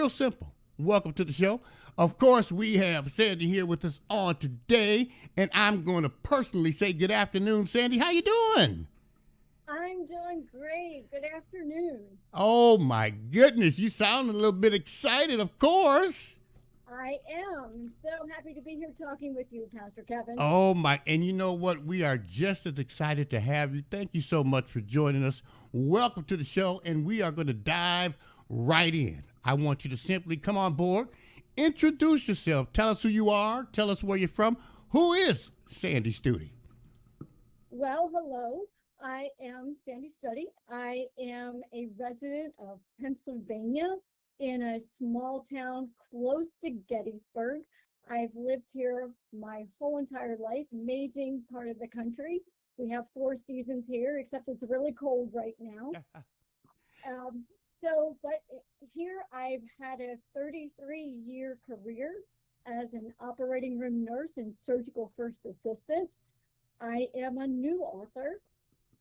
real simple. Welcome to the show. Of course, we have Sandy here with us on today, and I'm going to personally say good afternoon, Sandy. How you doing? I'm doing great. Good afternoon. Oh my goodness, you sound a little bit excited, of course. I am so happy to be here talking with you, Pastor Kevin. Oh my, and you know what? We are just as excited to have you. Thank you so much for joining us. Welcome to the show, and we are going to dive right in. I want you to simply come on board, introduce yourself, tell us who you are, tell us where you're from. Who is Sandy Studi? Well, hello. I am Sandy Studdy. I am a resident of Pennsylvania in a small town close to Gettysburg. I've lived here my whole entire life, amazing part of the country. We have four seasons here, except it's really cold right now. Um, but here I've had a 33-year career as an operating room nurse and surgical first assistant. I am a new author,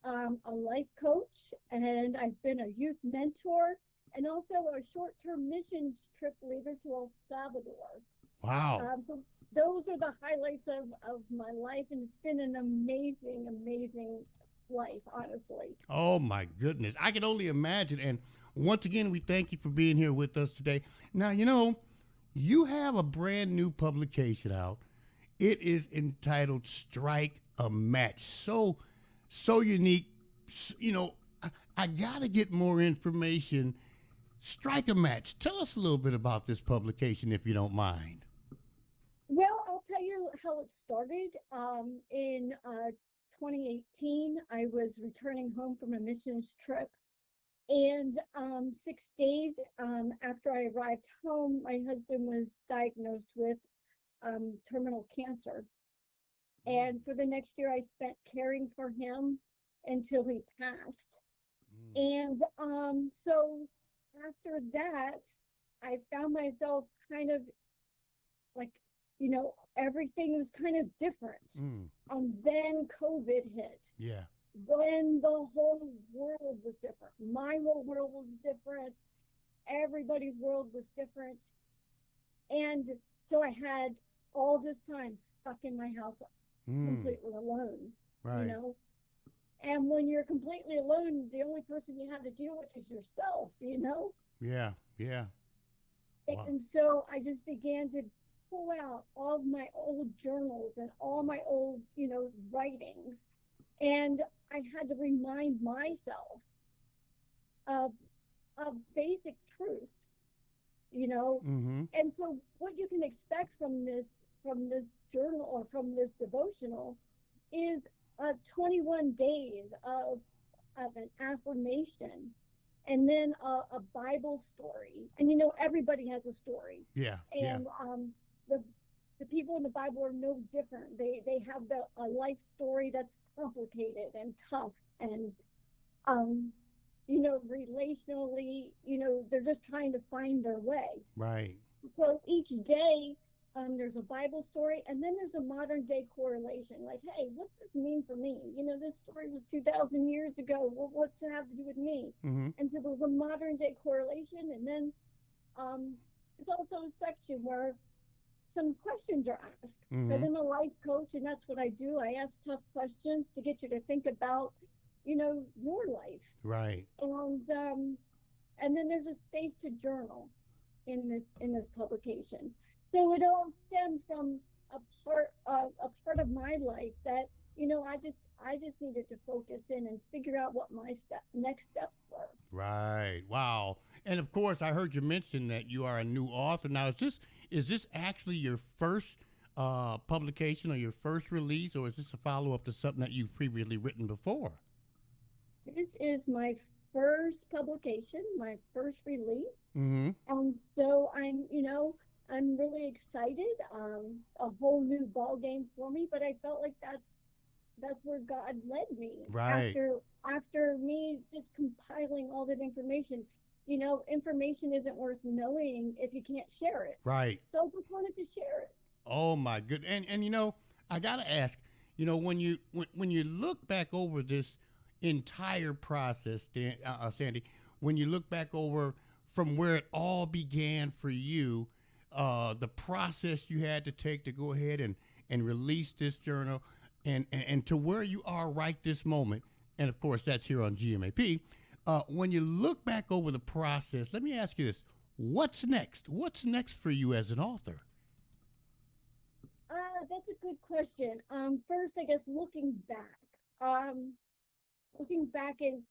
a life coach, and I've been a youth mentor and also a short-term missions trip leader to El Salvador. Wow. So those are the highlights of my life, and it's been an amazing, amazing life, honestly. Oh my goodness. I can only imagine. And once again, we thank you for being here with us today. Now, you have a brand new publication out. It is entitled Strike a Match. So unique. I got to get more information. Strike a Match. Tell us a little bit about this publication if you don't mind. Well, I'll tell you how it started. In 2018, I was returning home from a missions trip. And 6 days after I arrived home, my husband was diagnosed with terminal cancer. And for the next year, I spent caring for him until he passed. Mm. And so after that, I found myself kind of like, everything was kind of different. Mm. And then COVID hit. Yeah. When the whole world was different. My whole world was different. Everybody's world was different. And so I had all this time stuck in my house Mm. completely alone, you Right. know? And when you're completely alone, the only person you have to deal with is yourself. Yeah. Yeah. Wow. And so I just began to pull out all of my old journals and all my old, writings. And I had to remind myself of basic truth. Mm-hmm. And so what you can expect from this journal or from this devotional is 21 days of an affirmation and then a Bible story. And everybody has a story. Yeah. Yeah. And the the people in the Bible are no different. They have a life story that's complicated and tough and um relationally, they're just trying to find their way. Right. So each day, there's a Bible story, and then there's a modern day correlation. Like, hey, what's this mean for me? This story was 2,000 years ago. Well, what's it have to do with me? Mm-hmm. And so there's a modern day correlation, and then um, it's also a section where some questions are asked. Because Mm-hmm. I'm a life coach, and that's what I do. I ask tough questions to get you to think about, your life. Right. And then there's a space to journal in this publication. So it all stemmed from a part of my life that I just needed to focus in and figure out what my next steps were. Right. Wow. And of course, I heard you mention that you are a new author. Now, is this actually your first publication or your first release, or is this a follow up to something that you've previously written before? This is my first publication, my first release. Mm-hmm. And so I'm really excited. A whole new ball game for me, but I felt like that's where God led me Right. after me just compiling all that information. Information isn't worth knowing if you can't share it. Right. So I just wanted to share it. Oh my good. And I gotta ask. When you look back over this entire process, Sandy, when you look back over from where it all began for you, the process you had to take to go ahead and release this journal, and to where you are right this moment. And of course, that's here on GMAP. When you look back over the process, let me ask you this: what's next? What's next for you as an author? That's a good question. First, I guess um, looking back, and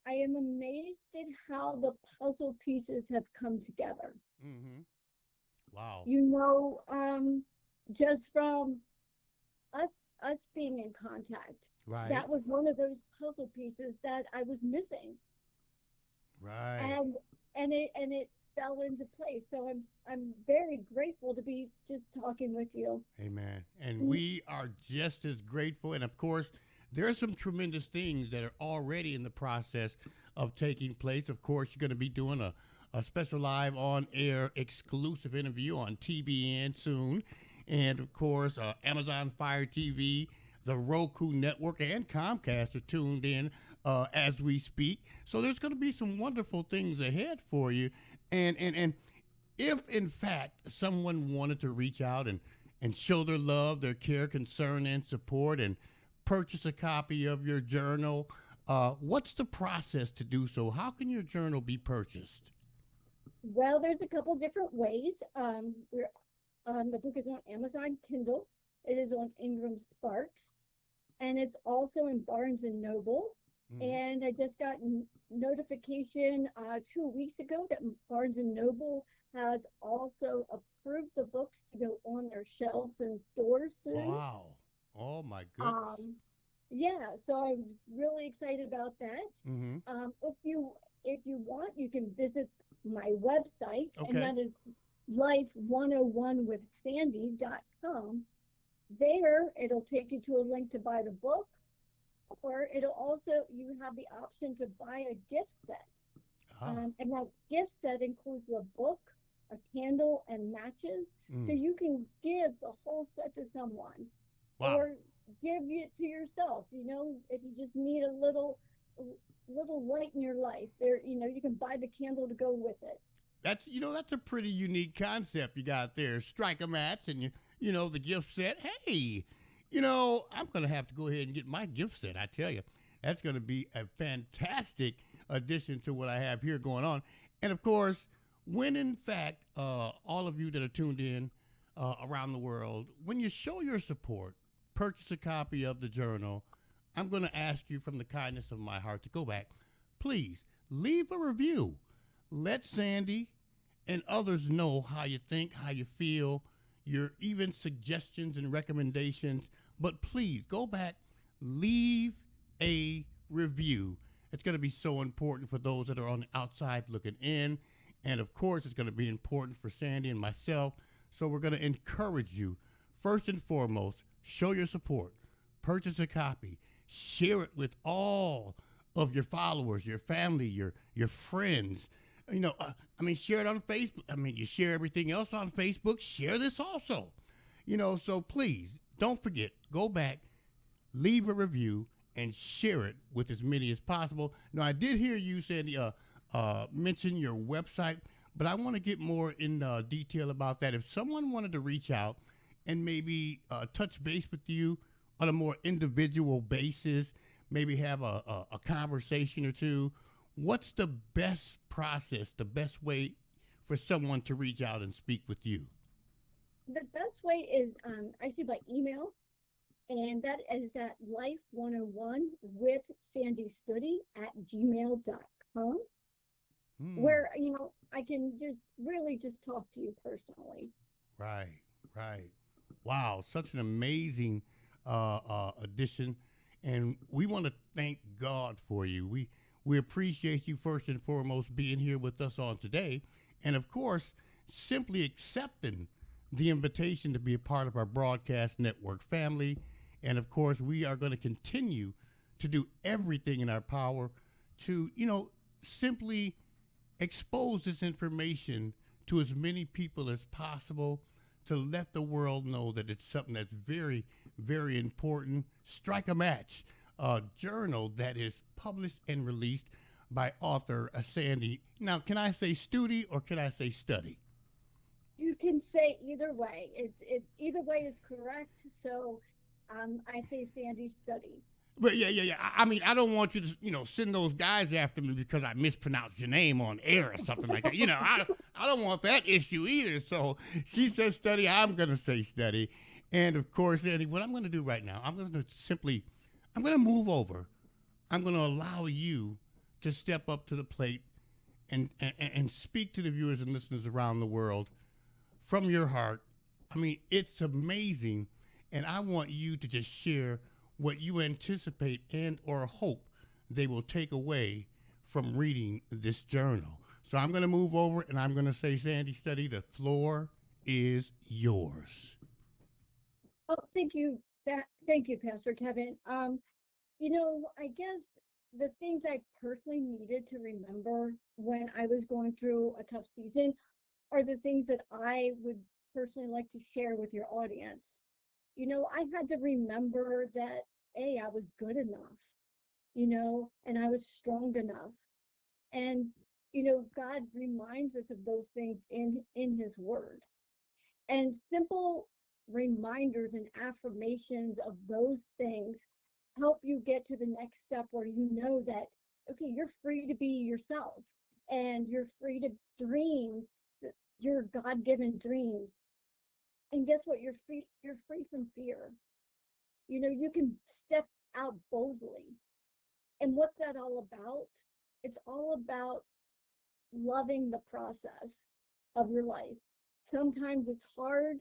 I am amazed at how the puzzle pieces have come together. Mm-hmm. Wow. You know, just from us us being in contact, Right. that was one of those puzzle pieces that I was missing, Right. and it fell into place. So I'm very grateful to be just talking with you. Amen. And Mm. we are just as grateful. And of course, there are some tremendous things that are already in the process of taking place. Of course, you're going to be doing a special live on air exclusive interview on TBN soon. And of course, Amazon Fire TV, the Roku network, and Comcast are tuned in as we speak. So there's going to be some wonderful things ahead for you. And if in fact someone wanted to reach out and show their love, their care, concern, and support, and purchase a copy of your journal, what's the process to do so? How can your journal be purchased? Well, there's a couple different ways. The book is on Amazon Kindle. It is on Ingram Sparks, and it's also in Barnes and Noble. Mm-hmm. And I just got notification 2 weeks ago that Barnes and Noble has also approved the books to go on their shelves in stores soon. Wow. Oh my goodness. Um, yeah, so I'm really excited about that. Mm-hmm. If you want, you can visit my website, and Okay. that is life101withsandy.com. There, it'll take you to a link to buy the book, or you have the option to buy a gift set. Ah. And that gift set includes the book, a candle, and matches. So Mm. you can give the whole set to someone, Wow. or give it to yourself. If you just need a little light in your life, you can buy the candle to go with it. That's a pretty unique concept you got there. Strike a match and the gift set. Hey, I'm gonna have to go ahead and get my gift set. I tell you, that's gonna be a fantastic addition to what I have here going on. And of course, when in fact, all of you that are tuned in around the world, when you show your support, purchase a copy of the journal. I'm going to ask you from the kindness of my heart to go back. Please leave a review. Let Sandy and others know how you think, how you feel, your even suggestions and recommendations. But please go back, leave a review. It's going to be so important for those that are on the outside looking in. And of course, it's going to be important for Sandy and myself. So we're going to encourage you, first and foremost, show your support, purchase a copy, share it with all of your followers, your family, your friends. Share it on Facebook. You share everything else on Facebook. Share this also. So please don't forget. Go back, leave a review, and share it with as many as possible. Now, I did hear you, Sandy, mention your website, but I want to get more in detail about that. If someone wanted to reach out and maybe touch base with you on a more individual basis, maybe have a conversation or two, what's the best process, the best way for someone to reach out and speak with you? The best way is actually by email, and that is at life101 with Sandy Studi at gmail.com, Hmm. where I can just really just talk to you personally. Right, right. Wow, such an amazing addition, and we want to thank God for you. We appreciate you first and foremost being here with us on today, and of course, simply accepting the invitation to be a part of our broadcast network family. And of course, we are going to continue to do everything in our power to, simply expose this information to as many people as possible, to let the world know that it's something that's very, very important. Strike a match, a journal that is published and released by author Sandy. Now, can I say studi or can I say study? You can say either way. Either way is correct. So I say Sandy study. But yeah. I mean, I don't want you to, send those guys after me because I mispronounced your name on air or something like that. I don't want that issue either. So she says study, I'm gonna say study, and of course, Andy, what I'm gonna do right now, I'm gonna move over. I'm gonna allow you to step up to the plate and speak to the viewers and listeners around the world from your heart. I mean, it's amazing, and I want you to just share what you anticipate and or hope they will take away from reading this journal. So I'm going to move over and I'm going to say, Sandy Study, the floor is yours. Oh, thank you, Pastor Kevin. I guess the things I personally needed to remember when I was going through a tough season are the things that I would personally like to share with your audience. I had to remember that, A, I was good enough, and I was strong enough. And, God reminds us of those things in his word. And simple reminders and affirmations of those things help you get to the next step where you know that, okay, you're free to be yourself and you're free to dream your God-given dreams. And guess what? You're free from fear. You can step out boldly. And what's that all about? It's all about loving the process of your life. Sometimes it's hard,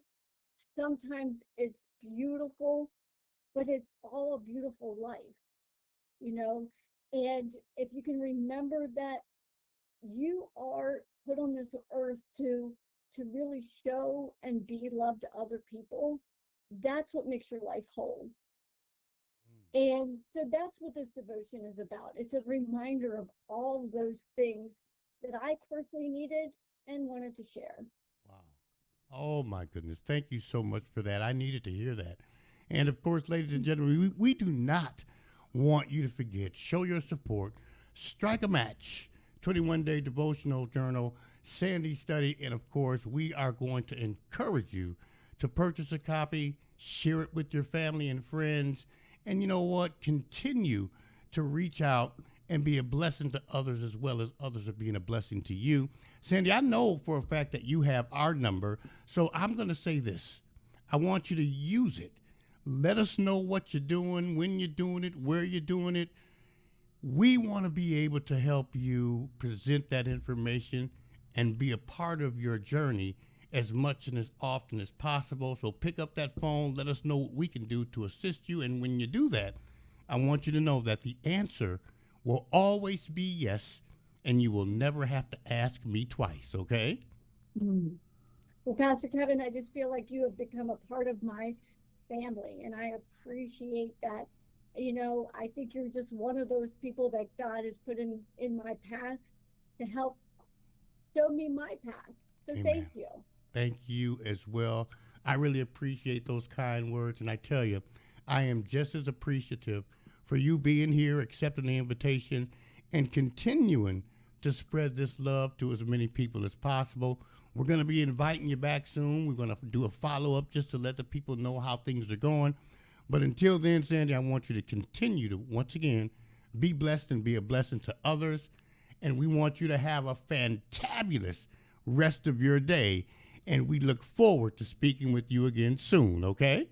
sometimes it's beautiful, but it's all a beautiful life, you know? And if you can remember that you are put on this earth to really show and be love to other people, that's what makes your life whole. And so that's what this devotion is about. It's a reminder of all of those things that I personally needed and wanted to share. Wow. Oh, my goodness. Thank you so much for that. I needed to hear that. And of course, ladies and gentlemen, we do not want you to forget. Show your support. Strike a match. 21-day devotional journal, Sandy Study. And of course, we are going to encourage you to purchase a copy, share it with your family and friends. And you know what? Continue to reach out and be a blessing to others as well as others are being a blessing to you. Sandy, I know for a fact that you have our number, so I'm going to say this. I want you to use it. Let us know what you're doing, when you're doing it, where you're doing it. We want to be able to help you present that information and be a part of your journey as much and as often as possible. So pick up that phone, let us know what we can do to assist you. And when you do that, I want you to know that the answer will always be yes, and you will never have to ask me twice, okay? Mm. Well, Pastor Kevin, I just feel like you have become a part of my family, and I appreciate that. I think you're just one of those people that God has put in my path to help show me my path. So thank Amen. you. Thank you as well. I really appreciate those kind words. And I tell you, I am just as appreciative for you being here, accepting the invitation, and continuing to spread this love to as many people as possible. We're going to be inviting you back soon. We're going to do a follow up just to let the people know how things are going. But until then, Sandy, I want you to continue to, once again, be blessed and be a blessing to others. And we want you to have a fantabulous rest of your day. And we look forward to speaking with you again soon, okay?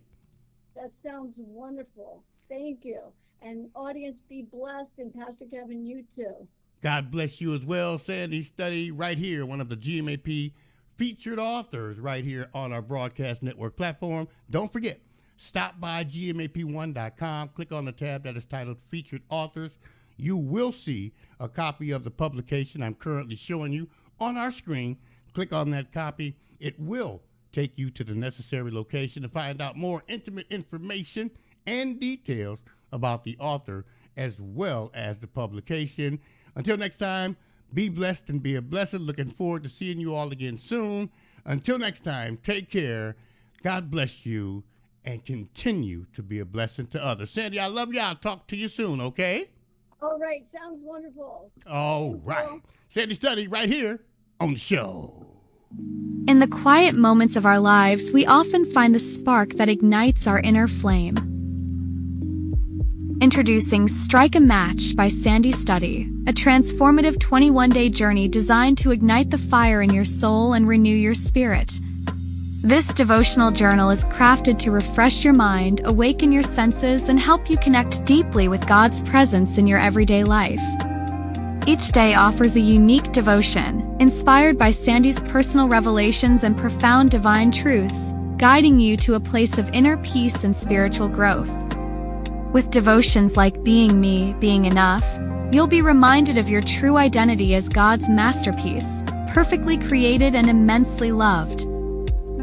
That sounds wonderful. Thank you. And audience, be blessed. And Pastor Kevin, you too. God bless you as well, Sandy Study, right here, one of the GMAP featured authors right here on our broadcast network platform. Don't forget, stop by gmap1.com, click on the tab that is titled Featured Authors. You will see a copy of the publication I'm currently showing you on our screen. Click on that copy. It will take you to the necessary location to find out more intimate information and details about the author as well as the publication. Until next time, be blessed and be a blessing. Looking forward to seeing you all again soon. Until next time, take care. God bless you and continue to be a blessing to others. Sandy, I love you. I'll talk to you soon, okay? All right, sounds wonderful. All Thank right. you. Sandy Study right here on the show. In the quiet moments of our lives, we often find the spark that ignites our inner flame. Introducing Strike a Match by Sandy Study, a transformative 21-day journey designed to ignite the fire in your soul and renew your spirit. This devotional journal is crafted to refresh your mind, awaken your senses, and help you connect deeply with God's presence in your everyday life. Each day offers a unique devotion, inspired by Sandy's personal revelations and profound divine truths, guiding you to a place of inner peace and spiritual growth. With devotions like Being Me, Being Enough, you'll be reminded of your true identity as God's masterpiece, perfectly created and immensely loved.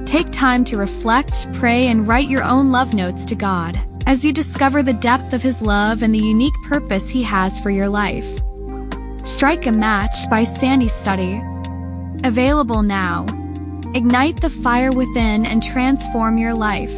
Take time to reflect, pray, and write your own love notes to God as you discover the depth of His love and the unique purpose He has for your life. Strike a Match by Sandy Study. Available now. Ignite the fire within and transform your life.